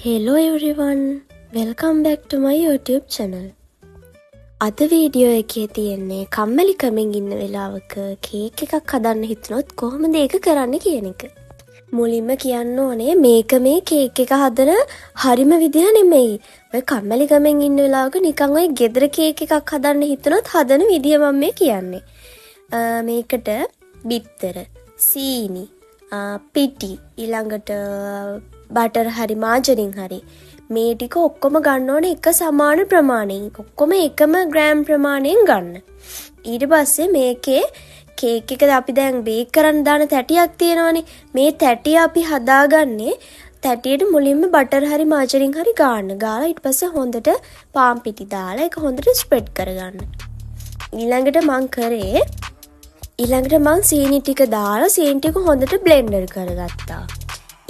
Hello everyone, welcome back to my YouTube channel. අද video එකේ තියෙන්නේ කම්මැලිකමෙන් ඉන්න වෙලාවක කේක් එකක් හදන්න හිතුනොත් කොහොමද ඒක කරන්න කියන එක. මුලින්ම කියන්න ඕනේ මේක මේ කේක් එක හදන හරිම විදිහ නෙමෙයි. ඔය කම්මැලිකමෙන් ඉන්න වෙලාවක නිකන් ඔය ගෙදර කේක් එකක් හදන්න හිතුනොත් හදන විදිය මම මේ කියන්නේ. මේකට බිත්තර, සීනි, පිටි, ඊළඟට බටර් හරි මාජරින් හරි මේ ටික ඔක්කොම ගන්න ඕනේ එක සමාන ප්‍රමාණයෙන්. ඔක්කොම එකම ග්‍රෑම් ප්‍රමාණයෙන් ගන්න. ඊට පස්සේ මේකේ කේක් එකද අපි දැන් බේක් කරන්න දාන තැටියක් තියෙනවනේ. මේ තැටිය අපි හදාගන්නේ තැටියට මුලින්ම බටර් හරි මාජරින් හරි ගන්න. ගාලා ඊට පස්සේ හොඳට පාන් පිටි දාලා ඒක හොඳට ස්ප්‍රෙඩ් කරගන්න. ඊළඟට මං සීනි ටික දාලා සීනි ටික හොඳට බ්ලෙන්ඩර් කරගත්තා.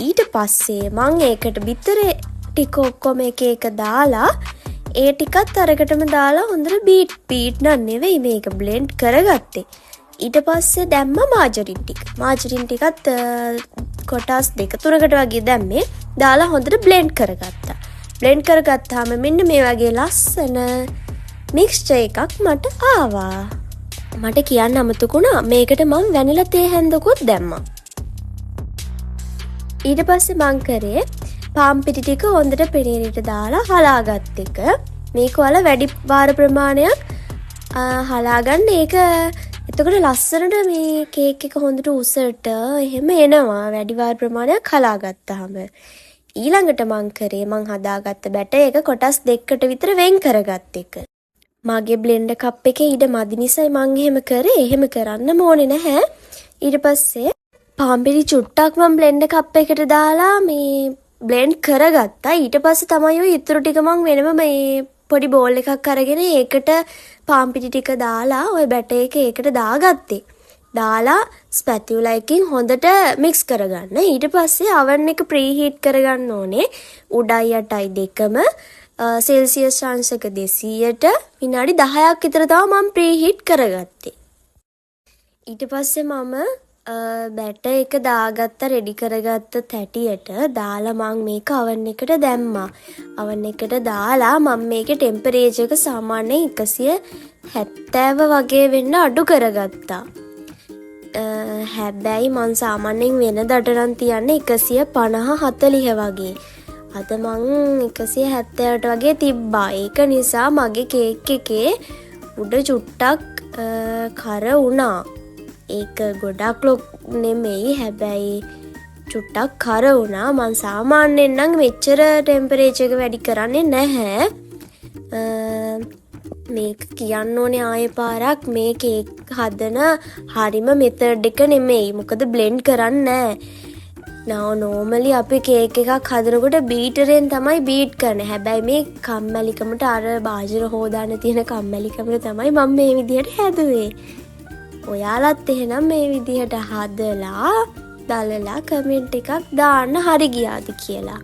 ඊට පස්සේ මං ඒකට බිත්තර ටික ඔක්කොම එක දාලා ඒ ටිකත් අරකටම දාලා හොඳට බීට් නෙවෙයි මේක බ්ලෙන්ඩ් කරගත්තේ. ඊට පස්සේ දැම්ම මාජරින් ටික. මාජරින් ටිකත් කොටස් 2-3කට වගේ දැම්මේ. දාලා හොඳට බ්ලෙන්ඩ් කරගත්තා. බ්ලෙන්ඩ් කරගත්තාම මෙන්න මේ වගේ ලස්සන මික්ස්චර් එකක් මට ආවා. මට කියන්න අමතකුණා මේකට මං වැනිලා තේ හැන්දකුත් දැම්මා. ඊට පස්සේ මං කරේ පාන් පිටි ටික හොඳට පෙනීරට දාලා හලාගත් එක. මේක වල වැඩි වාර ප්‍රමාණයක් හලාගන්න. ඒක එතකොට ලස්සනට මේ කේක් එක හොඳට උසට එහෙම එනවා වැඩි වාර ප්‍රමාණයක් හලාගත්තාම. ඊළඟට මං හදාගත්ත බැටර් එක කොටස් 2කට විතර වෙන් කරගත් එක. මගේ බ්ලෙන්ඩර් කප් එකේ ඉඩ මදි නිසා මං එහෙම කරේ. එහෙම කරන්න ඕනේ නැහැ. ඊට පස්සේ පාන් පිටි චුට්ටක් මම බ්ලෙන්ඩර් කප් එකට දාලා මේ බ්ලෙන්ඩ් කරගත්තා. ඊට පස්සේ තමයි ඔය ඉතුරු ටික මං වෙනම මේ පොඩි බෝල් එකක් අරගෙන ඒකට පාන් පිටි ටික දාලා ඔය බැටර් එක ඒකට දාගත්තේ. දාලා ස්පැටියුලා එකකින් හොඳට මික්ස් කරගන්න. ඊට පස්සේ oven එක ප්‍රීහීට් කරගන්න ඕනේ. උඩයි යටයි දෙකම සෙල්සියස් අංශක 200ට විනාඩි 10ක් විතර තමයි මම ප්‍රීහීට් කරගත්තේ. ඊට පස්සේ මම බැටර් එක දාගත්ත රෙඩි කරගත්ත තැටියට දාලා මං මේක oven එකට දැම්මා. oven එකට දාලා මම මේකේ ටෙම්පරේචර් එක සාමාන්‍යයෙන් 170 වගේ වෙන්න අඩු කරගත්තා. හැබැයි මං සාමාන්‍යයෙන් වෙනදට නම් තියන්නේ 150-40 වගේ. අද මං 170ට වගේ තිබ්බා. ඒක නිසා මගේ කේක් එකේ උඩ චුට්ටක් කර වුණා. ඒක ගොඩක් නෙමෙයි හැබැයි චුට්ටක් කර වුණා. මං සාමාන්‍යයෙන් නම් මෙච්චර ටෙම්පරේචර් එක වැඩි කරන්නේ නැහැ. මේක කියන්න ඕනේ ආයෙ පාරක් මේ කේක් හදන හරිම මෙතඩ් එක නෙමෙයි. මොකද බ්ලෙන්ඩ් කරන්නේ නැහැ. නෝමලි අපි කේක් එකක් හදනකොට බීටරෙන් තමයි බීට් කරන්නේ. හැබැයි මේ කම්මැලිකමට අර බාජර හොදාන තියෙන කම්මැලිකමට තමයි මම මේ විදිහට හැදුවේ. ඔයාලත් එහෙනම් මේ විදිහට හදලා බලලා කමෙන්ට් එකක් දාන්න හරි ගියාද කියලා.